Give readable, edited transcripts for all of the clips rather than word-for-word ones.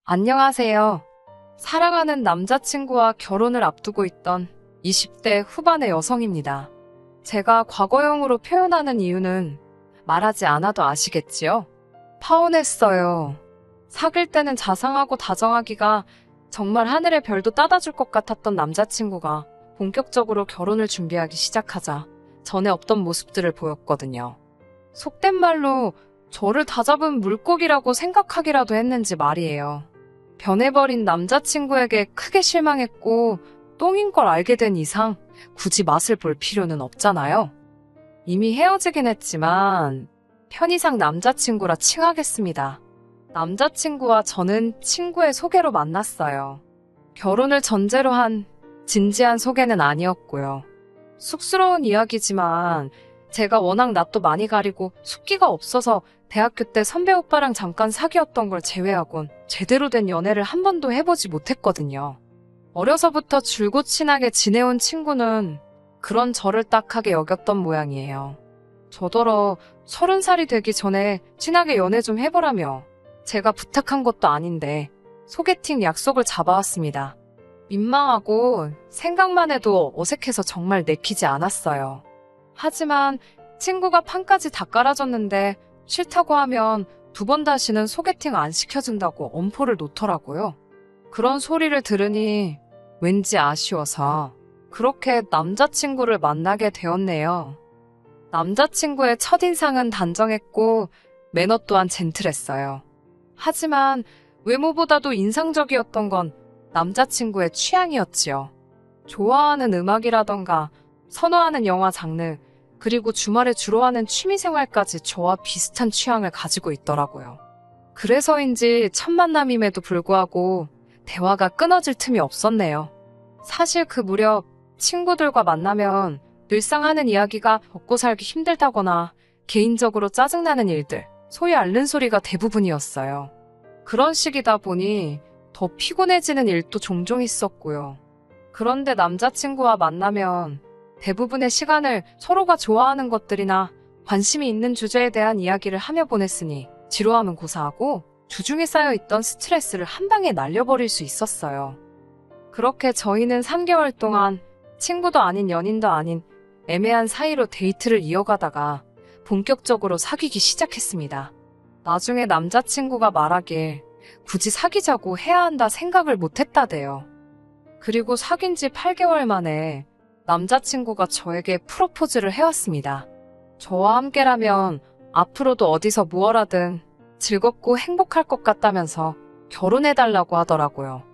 안녕하세요. 사랑하는 남자친구와 결혼을 앞두고 있던 20대 후반의 여성입니다. 제가 과거형으로 표현하는 이유는 말하지 않아도 아시겠지요? 파혼했어요. 사귈 때는 자상하고 다정하기가 정말 하늘의 별도 따다 줄 것 같았던 남자친구가 본격적으로 결혼을 준비하기 시작하자 전에 없던 모습들을 보였거든요. 속된 말로 저를 다잡은 물고기라고 생각하기라도 했는지 말이에요. 변해버린 남자친구에게 크게 실망했고 똥인 걸 알게 된 이상 굳이 맛을 볼 필요는 없잖아요. 이미 헤어지긴 했지만 편의상 남자친구라 칭하겠습니다. 남자친구와 저는 친구의 소개로 만났어요. 결혼을 전제로 한 진지한 소개는 아니었고요. 쑥스러운 이야기지만 제가 워낙 낯도 많이 가리고 숫기가 없어서 대학교 때 선배 오빠랑 잠깐 사귀었던 걸 제외하곤 제대로 된 연애를 한 번도 해보지 못했거든요. 어려서부터 줄곧 친하게 지내온 친구는 그런 저를 딱하게 여겼던 모양이에요. 저더러 30살이 되기 전에 친하게 연애 좀 해보라며 제가 부탁한 것도 아닌데 소개팅 약속을 잡아왔습니다. 민망하고 생각만 해도 어색해서 정말 내키지 않았어요. 하지만 친구가 판까지 다 깔아줬는데 싫다고 하면 2번 다시는 소개팅 안 시켜준다고 엄포를 놓더라고요. 그런 소리를 들으니 왠지 아쉬워서 그렇게 남자친구를 만나게 되었네요. 남자친구의 첫인상은 단정했고 매너 또한 젠틀했어요. 하지만 외모보다도 인상적이었던 건 남자친구의 취향이었지요. 좋아하는 음악이라던가 선호하는 영화 장르, 그리고 주말에 주로 하는 취미생활까지 저와 비슷한 취향을 가지고 있더라고요. 그래서인지 첫 만남임에도 불구하고 대화가 끊어질 틈이 없었네요. 사실 그 무렵 친구들과 만나면 늘상 하는 이야기가 먹고 살기 힘들다거나 개인적으로 짜증나는 일들, 소위 앓는 소리가 대부분이었어요. 그런 시기다 보니 더 피곤해지는 일도 종종 있었고요. 그런데 남자친구와 만나면 대부분의 시간을 서로가 좋아하는 것들이나 관심이 있는 주제에 대한 이야기를 하며 보냈으니 지루함은 고사하고 주중에 쌓여있던 스트레스를 한 방에 날려버릴 수 있었어요. 그렇게 저희는 3개월 동안 친구도 아닌 연인도 아닌 애매한 사이로 데이트를 이어가다가 본격적으로 사귀기 시작했습니다. 나중에 남자친구가 말하길 굳이 사귀자고 해야 한다 생각을 못했다대요. 그리고 사귄 지 8개월 만에 남자친구가 저에게 프로포즈를 해왔습니다. 저와 함께라면 앞으로도 어디서 무엇하든 즐겁고 행복할 것 같다면서 결혼해달라고 하더라고요.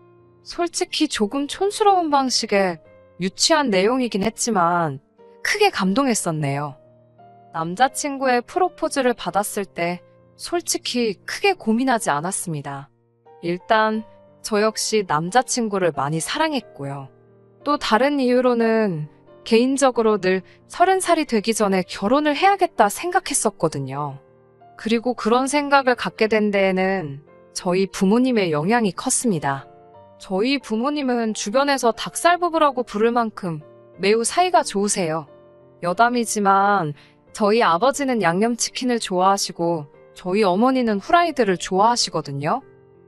솔직히 조금 촌스러운 방식의 유치한 내용이긴 했지만 크게 감동했었네요. 남자친구의 프로포즈를 받았을 때 솔직히 크게 고민하지 않았습니다. 일단 저 역시 남자친구를 많이 사랑했고요. 또 다른 이유로는 개인적으로 늘 30살이 되기 전에 결혼을 해야겠다 생각했었거든요. 그리고 그런 생각을 갖게 된 데에는 저희 부모님의 영향이 컸습니다. 저희 부모님은 주변에서 닭살 부부라고 부를 만큼 매우 사이가 좋으세요. 여담이지만 저희 아버지는 양념치킨을 좋아하시고 저희 어머니는 후라이드를 좋아하시거든요.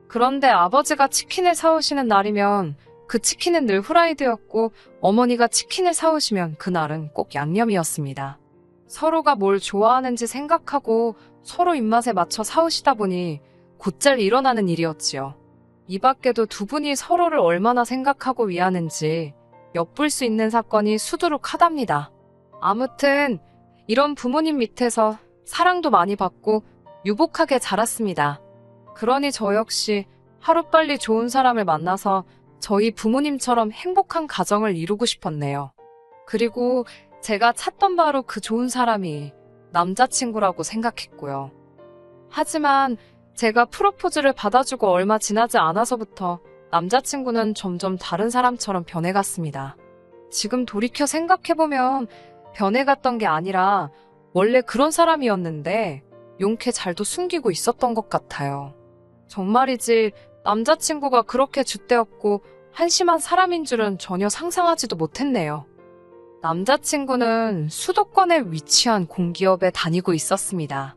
그런데 아버지가 치킨을 사오시는 날이면 그 치킨은 늘 후라이드였고 어머니가 치킨을 사오시면 그날은 꼭 양념이었습니다. 서로가 뭘 좋아하는지 생각하고 서로 입맛에 맞춰 사오시다 보니 곧잘 일어나는 일이었지요. 이 밖에도 두 분이 서로를 얼마나 생각하고 위하는지 엿볼 수 있는 사건이 수두룩하답니다. 아무튼 이런 부모님 밑에서 사랑도 많이 받고 유복하게 자랐습니다. 그러니 저 역시 하루빨리 좋은 사람을 만나서 저희 부모님처럼 행복한 가정을 이루고 싶었네요. 그리고 제가 찾던 바로 그 좋은 사람이 남자친구라고 생각했고요. 하지만 제가 프로포즈를 받아주고 얼마 지나지 않아서부터 남자친구는 점점 다른 사람처럼 변해갔습니다. 지금 돌이켜 생각해보면 변해갔던 게 아니라 원래 그런 사람이었는데 용케 잘도 숨기고 있었던 것 같아요. 정말이지 남자친구가 그렇게 줏대없고 한심한 사람인 줄은 전혀 상상하지도 못했네요. 남자친구는 수도권에 위치한 공기업에 다니고 있었습니다.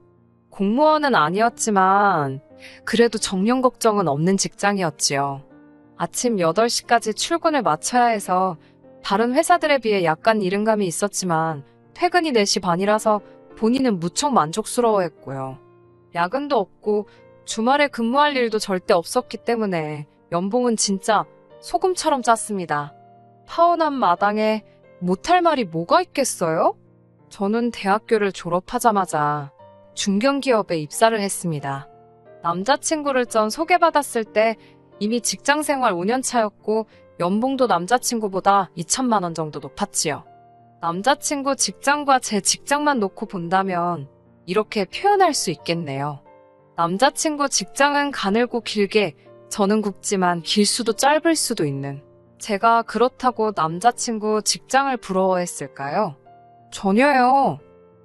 공무원은 아니었지만 그래도 정년 걱정은 없는 직장이었지요. 아침 8시까지 출근을 마쳐야 해서 다른 회사들에 비해 약간 이른감이 있었지만 퇴근이 4시 반이라서 본인은 무척 만족스러워했고요. 야근도 없고 주말에 근무할 일도 절대 없었기 때문에 연봉은 진짜 소금처럼 짰습니다. 파혼한 마당에 못할 말이 뭐가 있겠어요? 저는 대학교를 졸업하자마자 중견기업에 입사를 했습니다. 남자친구를 전 소개받았을 때 이미 직장생활 5년 차였고 연봉도 남자친구보다 2천만 원 정도 높았지요. 남자친구 직장과 제 직장만 놓고 본다면 이렇게 표현할 수 있겠네요. 남자친구 직장은 가늘고 길게, 저는 굵지만 길 수도 짧을 수도 있는. 제가 그렇다고 남자친구 직장을 부러워했을까요? 전혀요.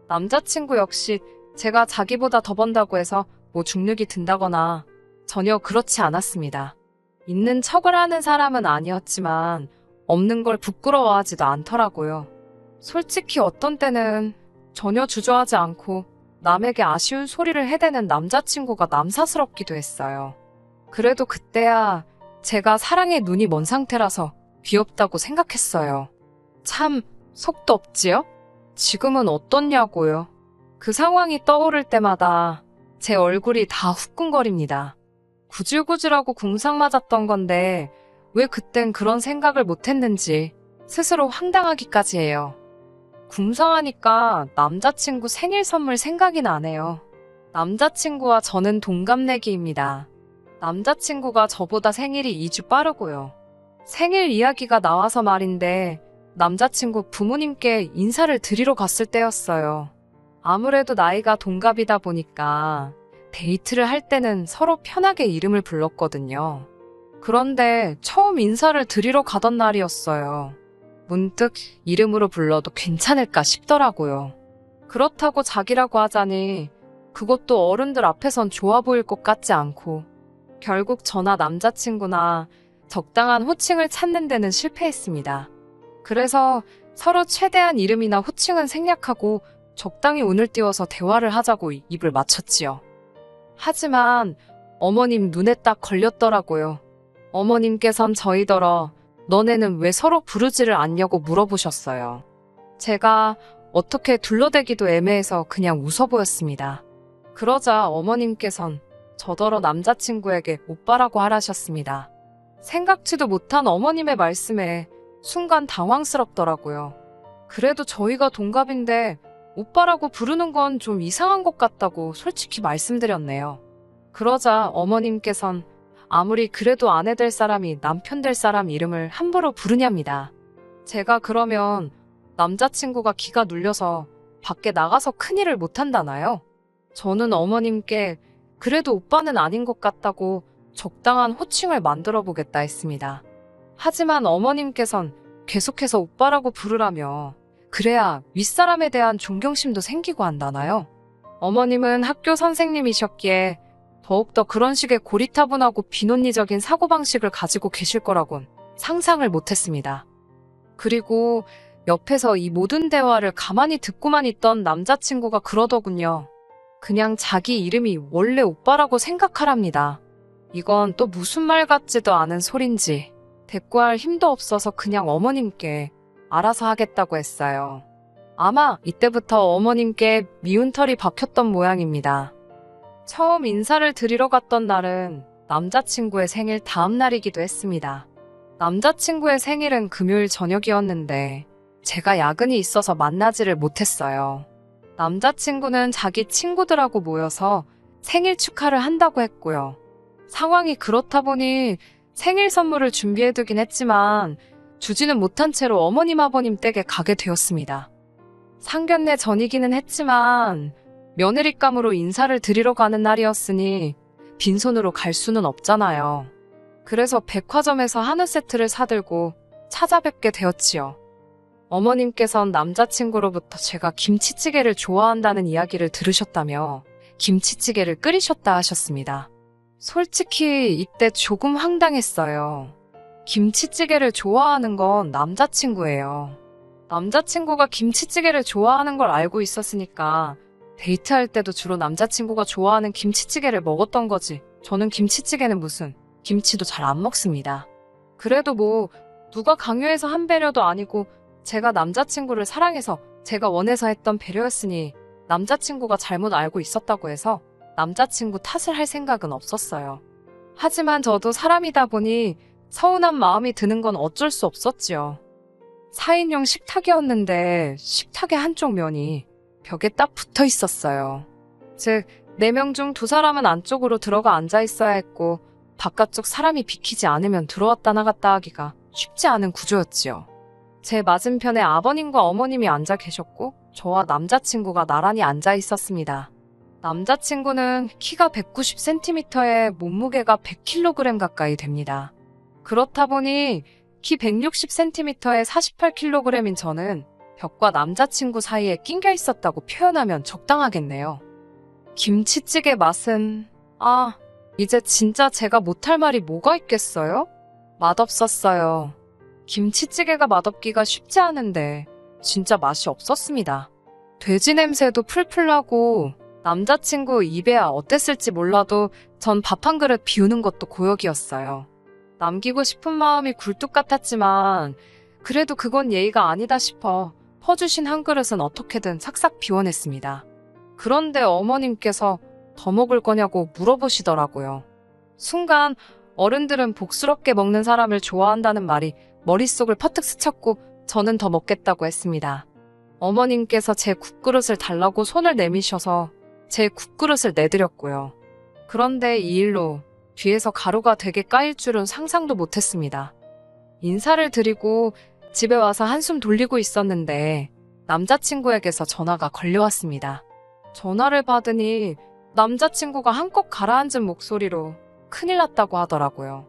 남자친구 역시 제가 자기보다 더 번다고 해서 뭐 중력이 든다거나 전혀 그렇지 않았습니다. 있는 척을 하는 사람은 아니었지만 없는 걸 부끄러워하지도 않더라고요. 솔직히 어떤 때는 전혀 주저하지 않고 남에게 아쉬운 소리를 해대는 남자친구가 남사스럽기도 했어요. 그래도 그때야 제가 사랑에 눈이 먼 상태라서 귀엽다고 생각했어요. 참 속도 없지요? 지금은 어떻냐고요? 그 상황이 떠오를 때마다 제 얼굴이 다 후끈거립니다. 구질구질하고 궁상 맞았던 건데 왜 그땐 그런 생각을 못했는지 스스로 황당하기까지 해요. 궁상하니까 남자친구 생일 선물 생각이 나네요. 남자친구와 저는 동갑내기입니다. 남자친구가 저보다 생일이 2주 빠르고요. 생일 이야기가 나와서 말인데 남자친구 부모님께 인사를 드리러 갔을 때였어요. 아무래도 나이가 동갑이다 보니까 데이트를 할 때는 서로 편하게 이름을 불렀거든요. 그런데 처음 인사를 드리러 가던 날이었어요. 문득 이름으로 불러도 괜찮을까 싶더라고요. 그렇다고 자기라고 하자니 그것도 어른들 앞에선 좋아 보일 것 같지 않고 결국 저나 남자친구나 적당한 호칭을 찾는 데는 실패했습니다. 그래서 서로 최대한 이름이나 호칭은 생략하고 적당히 운을 띄워서 대화를 하자고 입을 맞췄지요. 하지만 어머님 눈에 딱 걸렸더라고요. 어머님께선 저희더러 너네는 왜 서로 부르지를 않냐고 물어보셨어요. 제가 어떻게 둘러대기도 애매해서 그냥 웃어 보였습니다. 그러자 어머님께선 저더러 남자친구에게 오빠라고 하라셨습니다. 생각지도 못한 어머님의 말씀에 순간 당황스럽더라고요. 그래도 저희가 동갑인데 오빠라고 부르는 건 좀 이상한 것 같다고 솔직히 말씀드렸네요. 그러자 어머님께선 아무리 그래도 아내 될 사람이 남편 될 사람 이름을 함부로 부르냐입니다. 제가 그러면 남자친구가 기가 눌려서 밖에 나가서 큰일을 못한다나요? 저는 어머님께 그래도 오빠는 아닌 것 같다고 적당한 호칭을 만들어 보겠다 했습니다. 하지만 어머님께선 계속해서 오빠라고 부르라며 그래야 윗사람에 대한 존경심도 생기고 한다나요? 어머님은 학교 선생님이셨기에 더욱더 그런 식의 고리타분하고 비논리적인 사고방식을 가지고 계실 거라곤 상상을 못했습니다. 그리고 옆에서 이 모든 대화를 가만히 듣고만 있던 남자친구가 그러더군요. 그냥 자기 이름이 원래 오빠라고 생각하랍니다. 이건 또 무슨 말 같지도 않은 소린지 대꾸할 힘도 없어서 그냥 어머님께 알아서 하겠다고 했어요. 아마 이때부터 어머님께 미운 털이 박혔던 모양입니다. 처음 인사를 드리러 갔던 날은 남자친구의 생일 다음 날이기도 했습니다. 남자친구의 생일은 금요일 저녁이었는데 제가 야근이 있어서 만나지를 못했어요. 남자친구는 자기 친구들하고 모여서 생일 축하를 한다고 했고요. 상황이 그렇다 보니 생일 선물을 준비해두긴 했지만 주지는 못한 채로 어머님 아버님 댁에 가게 되었습니다. 상견례 전이기는 했지만 며느리감으로 인사를 드리러 가는 날이었으니 빈손으로 갈 수는 없잖아요. 그래서 백화점에서 한우 세트를 사들고 찾아뵙게 되었지요. 어머님께선 남자친구로부터 제가 김치찌개를 좋아한다는 이야기를 들으셨다며 김치찌개를 끓이셨다 하셨습니다. 솔직히 이때 조금 황당했어요. 김치찌개를 좋아하는 건 남자친구예요. 남자친구가 김치찌개를 좋아하는 걸 알고 있었으니까 데이트할 때도 주로 남자친구가 좋아하는 김치찌개를 먹었던 거지. 저는 김치찌개는 무슨, 김치도 잘 안 먹습니다. 그래도 뭐 누가 강요해서 한 배려도 아니고 제가 남자친구를 사랑해서 제가 원해서 했던 배려였으니 남자친구가 잘못 알고 있었다고 해서 남자친구 탓을 할 생각은 없었어요. 하지만 저도 사람이다 보니 서운한 마음이 드는 건 어쩔 수 없었지요. 4인용 식탁이었는데 식탁의 한쪽 면이 벽에 딱 붙어 있었어요. 즉, 4명 중 2사람은 안쪽으로 들어가 앉아 있어야 했고 바깥쪽 사람이 비키지 않으면 들어왔다 나갔다 하기가 쉽지 않은 구조였지요. 제 맞은편에 아버님과 어머님이 앉아 계셨고 저와 남자친구가 나란히 앉아 있었습니다. 남자친구는 키가 190cm에 몸무게가 100kg 가까이 됩니다. 그렇다 보니 키 160cm에 48kg인 저는 벽과 남자친구 사이에 낑겨 있었다고 표현하면 적당하겠네요. 김치찌개 맛은... 이제 진짜 제가 못할 말이 뭐가 있겠어요? 맛없었어요. 김치찌개가 맛없기가 쉽지 않은데 진짜 맛이 없었습니다. 돼지 냄새도 풀풀 나고 남자친구 입에야 어땠을지 몰라도 전 밥 한 그릇 비우는 것도 고역이었어요. 남기고 싶은 마음이 굴뚝 같았지만 그래도 그건 예의가 아니다 싶어 퍼주신 한 그릇은 어떻게든 싹싹 비워냈습니다. 그런데 어머님께서 더 먹을 거냐고 물어보시더라고요. 순간 어른들은 복스럽게 먹는 사람을 좋아한다는 말이 머릿속을 퍼뜩 스쳤고 저는 더 먹겠다고 했습니다. 어머님께서 제 국그릇을 달라고 손을 내미셔서 제 국그릇을 내드렸고요. 그런데 이 일로 뒤에서 가루가 되게 까일 줄은 상상도 못했습니다. 인사를 드리고 집에 와서 한숨 돌리고 있었는데 남자친구에게서 전화가 걸려왔습니다. 전화를 받으니 남자친구가 한껏 가라앉은 목소리로 큰일 났다고 하더라고요.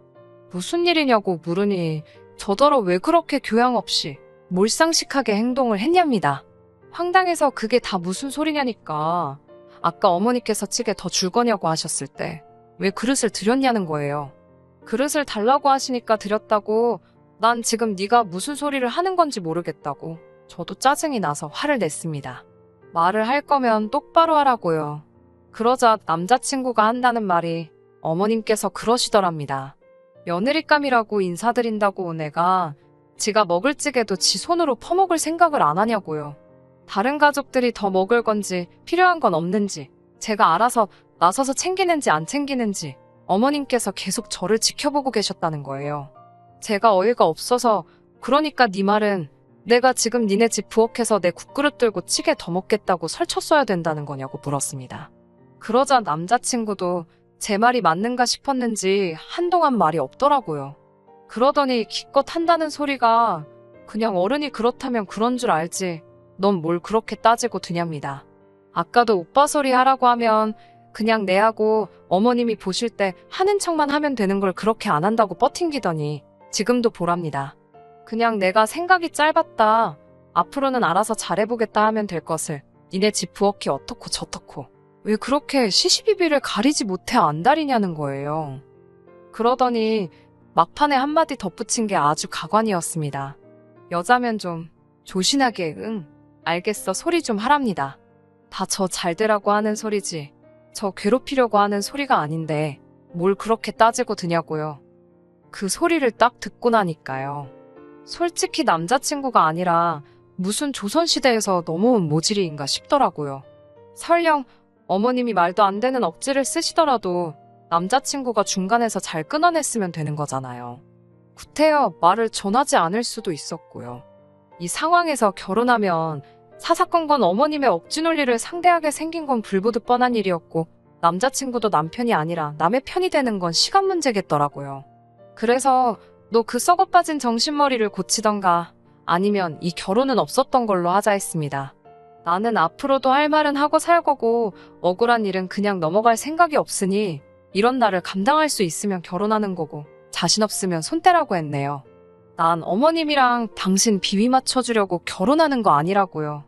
무슨 일이냐고 물으니 저더러 왜 그렇게 교양 없이 몰상식하게 행동을 했냐입니다. 황당해서 그게 다 무슨 소리냐니까 아까 어머니께서 찌개 더 줄 거냐고 하셨을 때 왜 그릇을 드렸냐는 거예요. 그릇을 달라고 하시니까 드렸다고 난 지금 네가 무슨 소리를 하는 건지 모르겠다고 저도 짜증이 나서 화를 냈습니다. 말을 할 거면 똑바로 하라고요. 그러자 남자친구가 한다는 말이 어머님께서 그러시더랍니다. 며느리감이라고 인사드린다고 온 애가 지가 먹을 찌개도 지 손으로 퍼먹을 생각을 안 하냐고요. 다른 가족들이 더 먹을 건지 필요한 건 없는지 제가 알아서 나서서 챙기는지 안 챙기는지 어머님께서 계속 저를 지켜보고 계셨다는 거예요. 제가 어이가 없어서 그러니까 네 말은 내가 지금 니네 집 부엌에서 내 국그릇 들고 찌개 더 먹겠다고 설쳤어야 된다는 거냐고 물었습니다. 그러자 남자친구도 제 말이 맞는가 싶었는지 한동안 말이 없더라고요. 그러더니 기껏 한다는 소리가 그냥 어른이 그렇다면 그런 줄 알지 넌 뭘 그렇게 따지고 드냐입니다. 아까도 오빠 소리 하라고 하면 그냥 내하고 어머님이 보실 때 하는 척만 하면 되는 걸 그렇게 안 한다고 뻗팅기더니 지금도 보랍니다. 그냥 내가 생각이 짧았다. 앞으로는 알아서 잘해보겠다 하면 될 것을 니네 집 부엌이 어떻고 저떻고 왜 그렇게 시시비비를 가리지 못해 안달이냐는 거예요. 그러더니 막판에 한마디 덧붙인 게 아주 가관이었습니다. 여자면 좀 조신하게 알겠어 소리 좀 하랍니다. 다 저 잘되라고 하는 소리지 저 괴롭히려고 하는 소리가 아닌데 뭘 그렇게 따지고 드냐고요. 그 소리를 딱 듣고 나니까요. 솔직히 남자친구가 아니라 무슨 조선시대에서 넘어온 모질이인가 싶더라고요. 설령 어머님이 말도 안 되는 억지를 쓰시더라도 남자친구가 중간에서 잘 끊어냈으면 되는 거잖아요. 구태여 말을 전하지 않을 수도 있었고요. 이 상황에서 결혼하면 사사건건 어머님의 억지 논리를 상대하게 생긴 건 불보듯 뻔한 일이었고 남자친구도 남편이 아니라 남의 편이 되는 건 시간 문제겠더라고요. 그래서 너 그 썩어빠진 정신머리를 고치던가 아니면 이 결혼은 없었던 걸로 하자 했습니다. 나는 앞으로도 할 말은 하고 살 거고 억울한 일은 그냥 넘어갈 생각이 없으니 이런 나를 감당할 수 있으면 결혼하는 거고 자신 없으면 손 떼라고 했네요. 난 어머님이랑 당신 비위 맞춰주려고 결혼하는 거 아니라고요.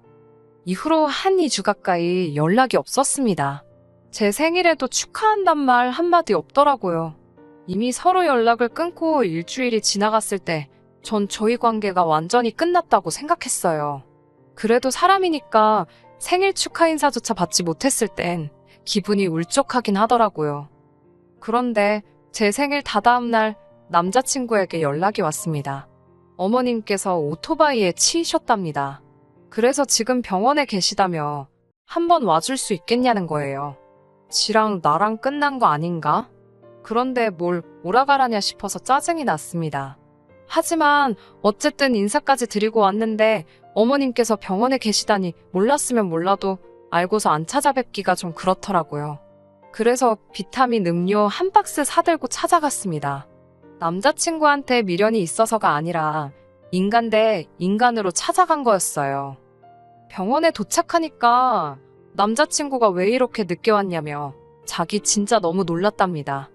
이후로 한 2주 가까이 연락이 없었습니다. 제 생일에도 축하한단 말 한마디 없더라고요. 이미 서로 연락을 끊고 일주일이 지나갔을 때 전 저희 관계가 완전히 끝났다고 생각했어요. 그래도 사람이니까 생일 축하 인사조차 받지 못했을 땐 기분이 울적하긴 하더라고요. 그런데 제 생일 다다음 날 남자친구에게 연락이 왔습니다. 어머님께서 오토바이에 치이셨답니다. 그래서 지금 병원에 계시다며 한번 와줄 수 있겠냐는 거예요. 지랑 나랑 끝난 거 아닌가? 그런데 뭘 오라가라냐 싶어서 짜증이 났습니다. 하지만 어쨌든 인사까지 드리고 왔는데 어머님께서 병원에 계시다니 몰랐으면 몰라도 알고서 안 찾아뵙기가 좀 그렇더라고요. 그래서 비타민 음료 한 박스 사들고 찾아갔습니다. 남자친구한테 미련이 있어서가 아니라 인간 대 인간으로 찾아간 거였어요. 병원에 도착하니까 남자친구가 왜 이렇게 늦게 왔냐며 자기 진짜 너무 놀랐답니다.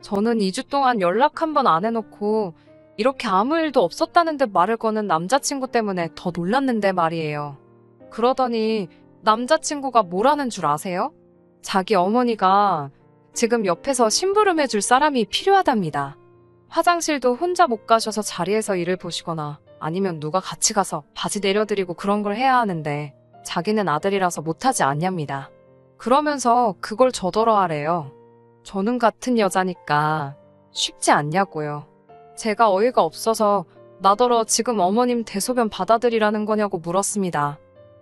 저는 2주 동안 연락 한 번 안 해놓고 이렇게 아무 일도 없었다는 듯 말을 거는 남자친구 때문에 더 놀랐는데 말이에요. 그러더니 남자친구가 뭐라는 줄 아세요? 자기 어머니가 지금 옆에서 심부름 해줄 사람이 필요하답니다. 화장실도 혼자 못 가셔서 자리에서 일을 보시거나 아니면 누가 같이 가서 바지 내려드리고 그런 걸 해야 하는데 자기는 아들이라서 못하지 않냐입니다. 그러면서 그걸 저더러 하래요. 저는 같은 여자니까 쉽지 않냐고요. 제가 어이가 없어서 나더러 지금 어머님 대소변 받아들이라는 거냐고 물었습니다.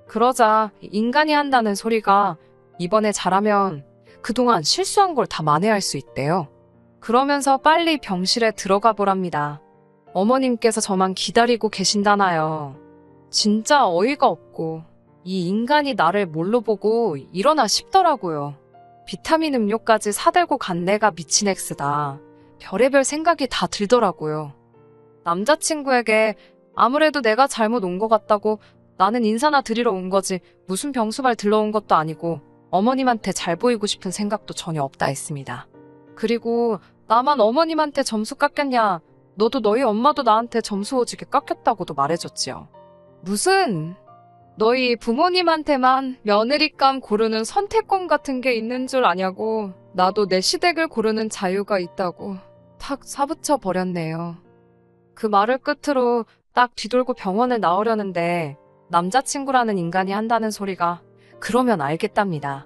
그러자 인간이 한다는 소리가 이번에 잘하면 그동안 실수한 걸 다 만회할 수 있대요. 그러면서 빨리 병실에 들어가 보랍니다. 어머님께서 저만 기다리고 계신다나요. 진짜 어이가 없고 이 인간이 나를 뭘로 보고 이러나 싶더라고요. 비타민 음료까지 사들고 간 내가 미친 엑스다. 별의별 생각이 다 들더라고요. 남자친구에게 아무래도 내가 잘못 온 것 같다고 나는 인사나 드리러 온 거지 무슨 병수발 들러온 것도 아니고 어머님한테 잘 보이고 싶은 생각도 전혀 없다 했습니다. 그리고 나만 어머님한테 점수 깎였냐? 너도 너희 엄마도 나한테 점수 오지게 깎였다고도 말해줬지요. 무슨 너희 부모님한테만 며느리감 고르는 선택권 같은 게 있는 줄 아냐고. 나도 내 시댁을 고르는 자유가 있다고 탁 사붙여 버렸네요. 그 말을 끝으로 딱 뒤돌고 병원을 나오려는데 남자친구라는 인간이 한다는 소리가 그러면 알겠답니다.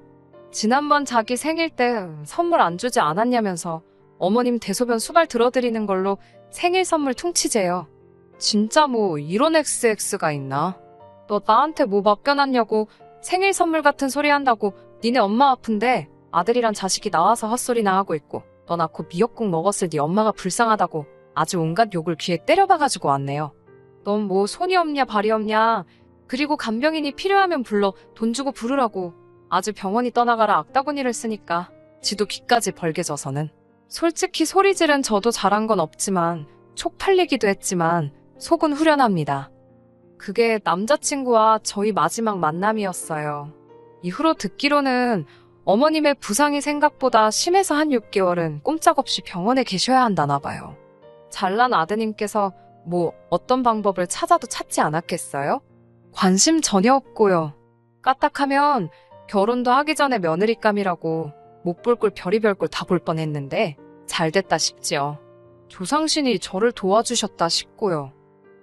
지난번 자기 생일 때 선물 안 주지 않았냐면서 어머님 대소변 수발 들어드리는 걸로 생일 선물 퉁치재요. 진짜 뭐 이런 XX가 있나? 너 나한테 뭐 맡겨놨냐고 생일 선물 같은 소리 한다고 니네 엄마 아픈데 아들이란 자식이 나와서 헛소리나 하고 있고 너 낳고 미역국 먹었을 네 엄마가 불쌍하다고 아주 온갖 욕을 귀에 때려박아주고 왔네요. 넌 뭐 손이 없냐 발이 없냐. 그리고 간병인이 필요하면 불러 돈 주고 부르라고. 아주 병원이 떠나가라 악다구니를 쓰니까 지도 귀까지 벌게 져서는. 솔직히 소리 지른 저도 잘한 건 없지만 쪽팔리기도 했지만 속은 후련합니다. 그게 남자친구와 저희 마지막 만남이었어요. 이후로 듣기로는 어머님의 부상이 생각보다 심해서 한 6개월은 꼼짝없이 병원에 계셔야 한다나 봐요. 잘난 아드님께서 뭐 어떤 방법을 찾아도 찾지 않았겠어요? 관심 전혀 없고요. 까딱하면 결혼도 하기 전에 며느리감이라고 못 볼 꼴 별의별 꼴 다 볼 뻔했는데 잘 됐다 싶지요. 조상신이 저를 도와주셨다 싶고요.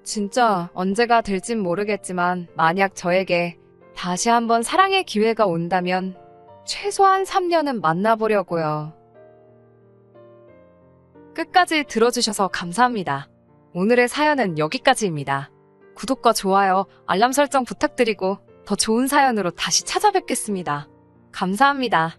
진짜 언제가 될진 모르겠지만 만약 저에게 다시 한번 사랑의 기회가 온다면 최소한 3년은 만나보려고요. 끝까지 들어주셔서 감사합니다. 오늘의 사연은 여기까지입니다. 구독과 좋아요, 알람 설정 부탁드리고 더 좋은 사연으로 다시 찾아뵙겠습니다. 감사합니다.